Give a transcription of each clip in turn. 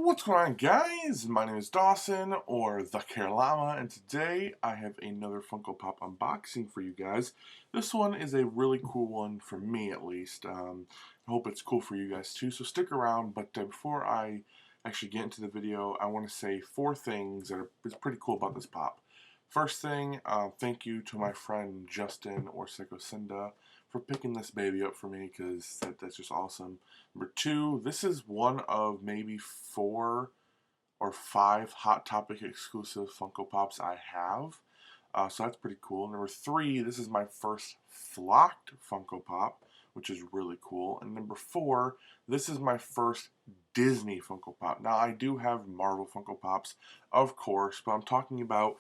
What's going on, guys? My name is Dawson, or the Llama, and today I have another Funko Pop unboxing for you guys. This one is a really cool one for me, at least. I hope it's cool for you guys too, so stick around. But before I actually get into the video, I want to say 4 things that are pretty cool about this pop. First thing, thank you to my friend Justin or Cinda for picking this baby up for me, because that's just awesome. Number 2, this is one of maybe 4 or 5 Hot Topic exclusive Funko Pops I have. So that's pretty cool. Number 3, this is my first flocked Funko Pop, which is really cool. And number 4, this is my first Disney Funko Pop. Now, I do have Marvel Funko Pops, of course, but I'm talking about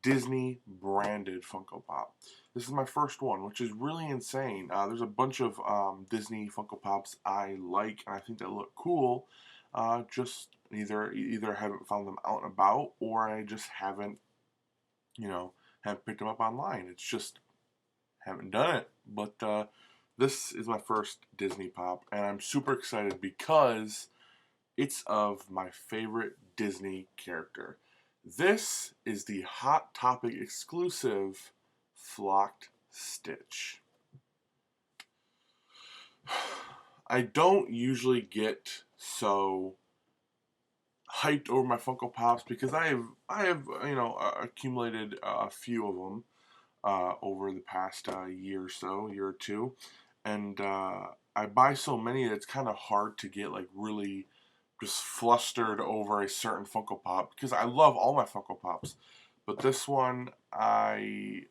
Disney branded Funko Pop. This is my first one, which is really insane. There's a bunch of Disney Funko Pops I like, and I think they look cool. Just either haven't found them out and about, or I just haven't picked them up online. It's just haven't done it. But this is my first Disney Pop, and I'm super excited because it's of my favorite Disney character. This is the Hot Topic exclusive flocked Stitch. I don't usually get so hyped over my Funko Pops because I have accumulated a few of them over the past year or two, and I buy so many that it's kind of hard to get really just flustered over a certain Funko Pop, because I love all my Funko Pops, but this one I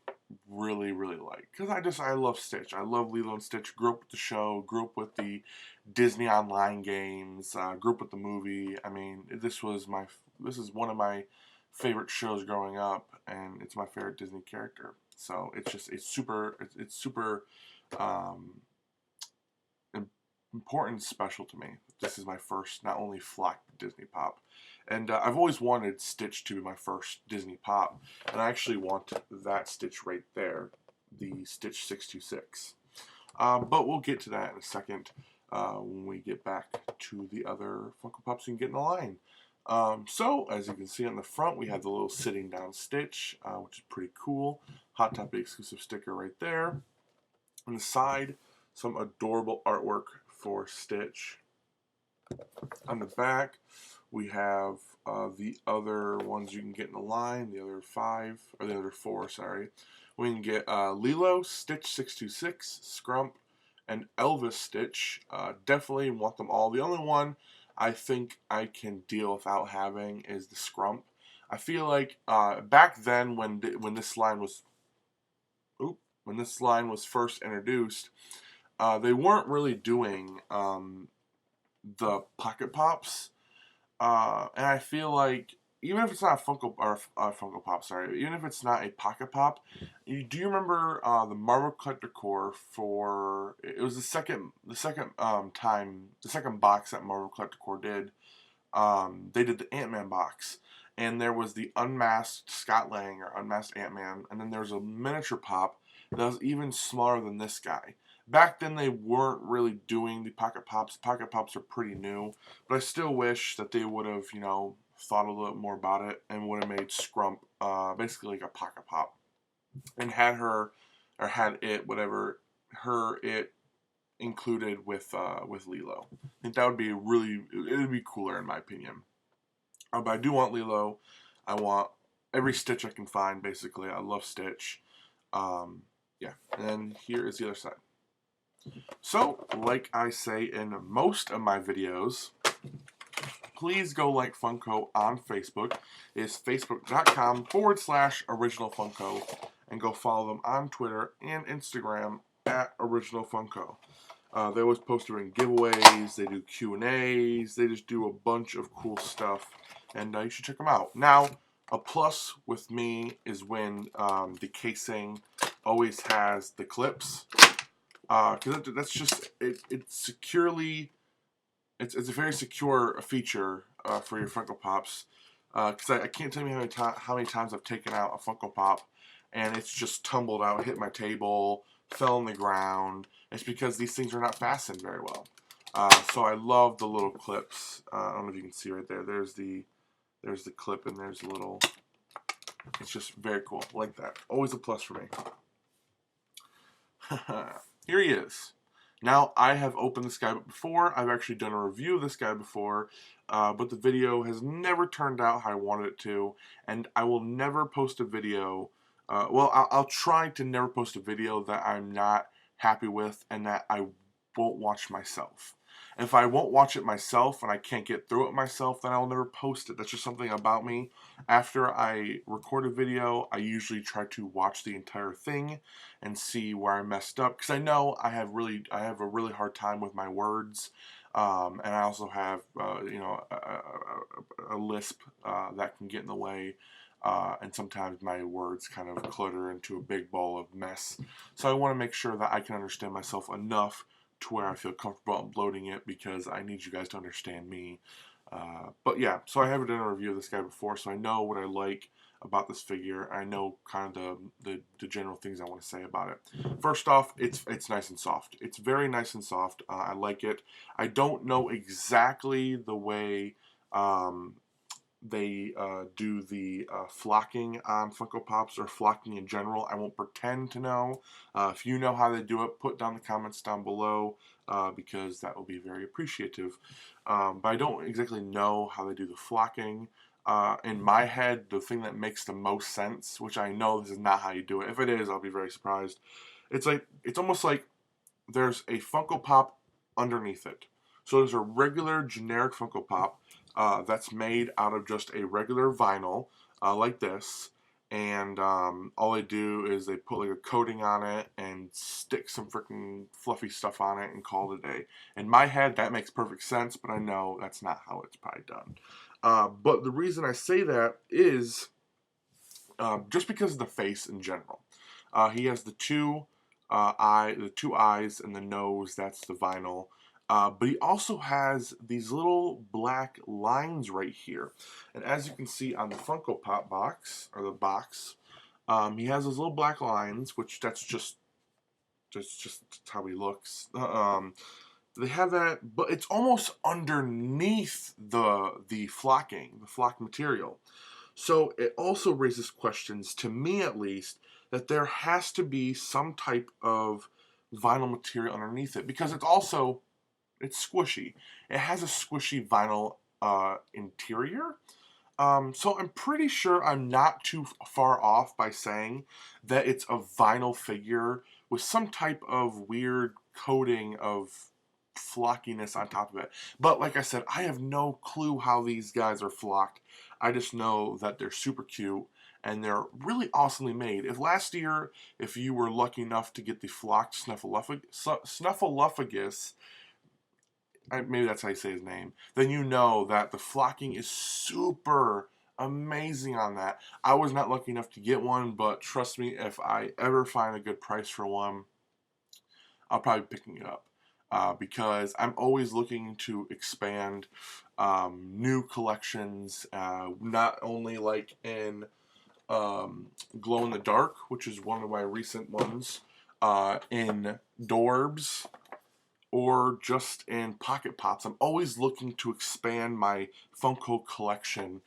really like, because I love Stitch. I love Lilo and Stitch. Grew up with the show, grew up with the Disney online games, grew up with the movie. I mean, this is one of my favorite shows growing up, and it's my favorite Disney character. So it's super important and special to me. This is my first, not only flocked Disney Pop. And I've always wanted Stitch to be my first Disney Pop. And I actually want that Stitch right there, the Stitch 626. But we'll get to that in a second when we get back to the other Funko Pops you can get in the line. So, as you can see on the front, we have the little sitting down Stitch, which is pretty cool. Hot Topic exclusive sticker right there. On the side, some adorable artwork for Stitch. On the back, we have the other ones you can get in the line, the other 4, sorry. We can get Lilo, Stitch 626, Scrump, and Elvis Stitch. Definitely want them all. The only one I think I can deal without having is the Scrump. I feel like back then when this line was first introduced, they weren't really doing the Pocket Pops, and I feel like even if it's not a Funko Pop, sorry, even if it's not a Pocket Pop, do you remember the Marvel Collector Corps for? It was the second box that Marvel Collector Corps did. They did the Ant-Man box, and there was the unmasked Scott Lang or unmasked Ant-Man, and then there was a miniature pop that was even smaller than this guy. Back then, they weren't really doing the Pocket Pops. Pocket Pops are pretty new, but I still wish that they would have, thought a little more about it and would have made Scrump basically like a Pocket Pop, and had it included with Lilo. I think that would be it would be cooler in my opinion. But I do want Lilo. I want every Stitch I can find, basically. I love Stitch. Yeah, and then here is the other side. So, like I say in most of my videos, please go like Funko on Facebook. It's facebook.com/Original Funko, and go follow them on Twitter and Instagram at Original Funko. They always post during giveaways, they do Q&As, they just do a bunch of cool stuff, and you should check them out. Now, a plus with me is when the casing always has the clips, because that's just it's a very secure feature for your Funko Pops. Because I can't tell you how many times I've taken out a Funko Pop and it's just tumbled out, hit my table, fell on the ground. It's because these things are not fastened very well. So I love the little clips. I don't know if you can see right there. There's the clip, and there's a little. It's just very cool, like that. Always a plus for me. Here he is. Now, I have opened this guy before. I've actually done a review of this guy before, but the video has never turned out how I wanted it to, and I will never post a video. Well, I'll try to never post a video that I'm not happy with and that I won't watch myself. If I won't watch it myself and I can't get through it myself, then I'll never post it. That's just something about me. After I record a video, I usually try to watch the entire thing and see where I messed up, because I know I have a really hard time with my words, and I also have a lisp that can get in the way. And sometimes my words kind of clutter into a big ball of mess. So I want to make sure that I can understand myself enough to where I feel comfortable uploading it, because I need you guys to understand me. But yeah, so I haven't done a review of this guy before, so I know what I like about this figure. I know kind of the general things I want to say about it. First off, it's nice and soft. It's very nice and soft. I like it. I don't know exactly the way they do the flocking on Funko Pops, or flocking in general. I won't pretend to know. If you know how they do it, put down the comments down below, because that will be very appreciative. But I don't exactly know how they do the flocking. In my head, the thing that makes the most sense, which I know this is not how you do it. If it is, I'll be very surprised. It's almost like there's a Funko Pop underneath it. So there's a regular generic Funko Pop that's made out of just a regular vinyl, like this, and all they do is they put like a coating on it and stick some freaking fluffy stuff on it and call it a day. In my head, that makes perfect sense, but I know that's not how it's probably done. But the reason I say that is just because of the face in general. He has the two eyes and the nose. That's the vinyl. But he also has these little black lines right here. And as you can see on the Funko Pop box, or the box, he has those little black lines, which that's just how he looks. They have that, but it's almost underneath the flocking, the flock material. So it also raises questions, to me at least, that there has to be some type of vinyl material underneath it, because it's squishy. It has a squishy vinyl interior. So I'm pretty sure I'm not too far off by saying that it's a vinyl figure with some type of weird coating of flockiness on top of it. But like I said, I have no clue how these guys are flocked. I just know that they're super cute and they're really awesomely made. If last year, if you were lucky enough to get the flocked Snuffleupagus, maybe that's how you say his name, then you know that the flocking is super amazing on that. I was not lucky enough to get one, but trust me, if I ever find a good price for one, I'll probably be picking it up. Because I'm always looking to expand new collections, not only like in glow in the dark, which is one of my recent ones, in Dorbs, or just in Pocket Pops. I'm always looking to expand my Funko collection.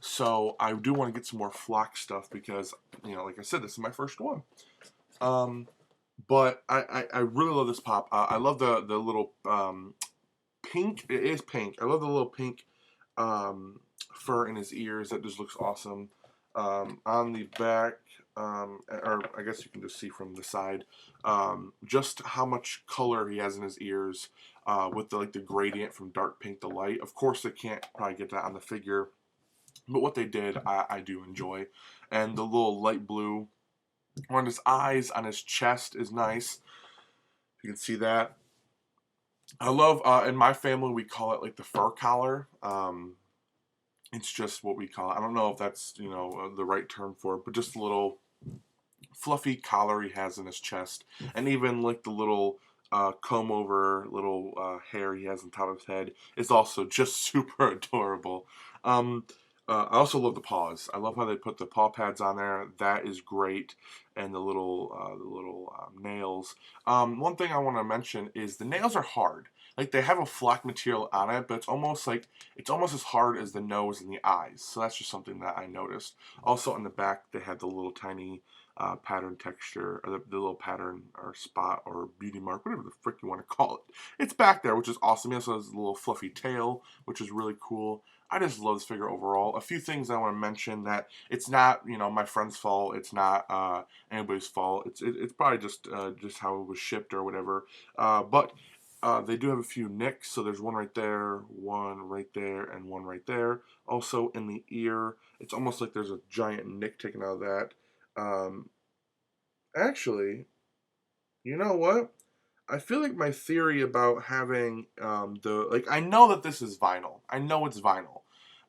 So I do want to get some more flock stuff because, like I said, this is my first one. But I really love this pop. I love the little pink. It is pink. I love the little pink fur in his ears. That just looks awesome. On the back, or I guess you can just see from the side, just how much color he has in his ears, with the gradient from dark pink to light. Of course, they can't probably get that on the figure, but what they did, I do enjoy. And the little light blue on his eyes, on his chest is nice. You can see that. I love, in my family, we call it like the fur collar. It's just what we call it. I don't know if that's, the right term for it, but just a little fluffy collar he has in his chest. And even like the little comb over little hair he has on top of his head is also just super adorable. I also love the paws. I love how they put the paw pads on there. That is great. And the little nails. One thing I want to mention is the nails are hard. like they have a flock material on it, but it's almost as hard as the nose and the eyes. So that's just something that I noticed. Also on the back, they have the little tiny pattern texture, or the little pattern or spot or beauty mark, whatever the frick you want to call it. It's back there, which is awesome. It also has a little fluffy tail, which is really cool. I just love this figure overall. A few things I want to mention: that it's not, my friend's fault. It's not anybody's fault. It's probably just how it was shipped or whatever. But they do have a few nicks. So there's one right there, and one right there. Also in the ear, it's almost like there's a giant nick taken out of that. Um, Actually, you know what? I feel like my theory about having I know that this is vinyl. I know it's vinyl.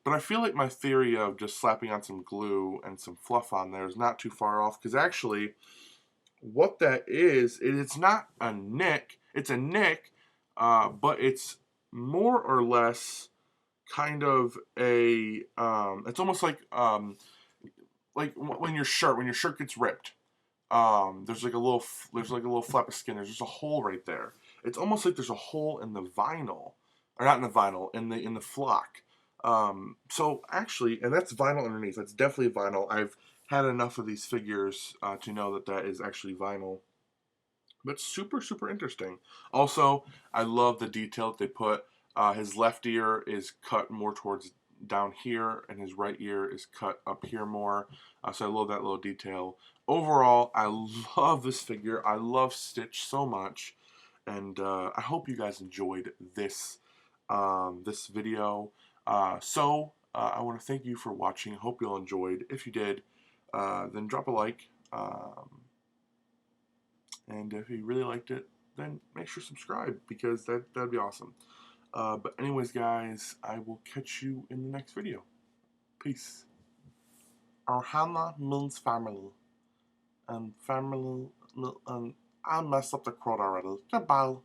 But I feel like my theory of just slapping on some glue and some fluff on there is not too far off, because actually what that is, it's not a nick. It's a nick, but it's more or less kind of a it's almost like when your shirt gets ripped. There's like a little flap of skin. There's just a hole right there. It's almost like there's a hole in the vinyl, or not in the vinyl, in the flock. So actually, and that's vinyl underneath. That's definitely vinyl. I've had enough of these figures to know that that is actually vinyl. But super, super interesting. Also, I love the detail that they put. His left ear is cut more towards down here, and his right ear is cut up here more. So I love that little detail. Overall, I love this figure. I love Stitch so much, and I hope you guys enjoyed this video. I want to thank you for watching. Hope you all enjoyed. If you did, then drop a like. And if you really liked it, then make sure to subscribe, because that'd be awesome. But anyways, guys, I will catch you in the next video. Peace. Ohana means family. And family, and I messed up the quote already. Goodbye.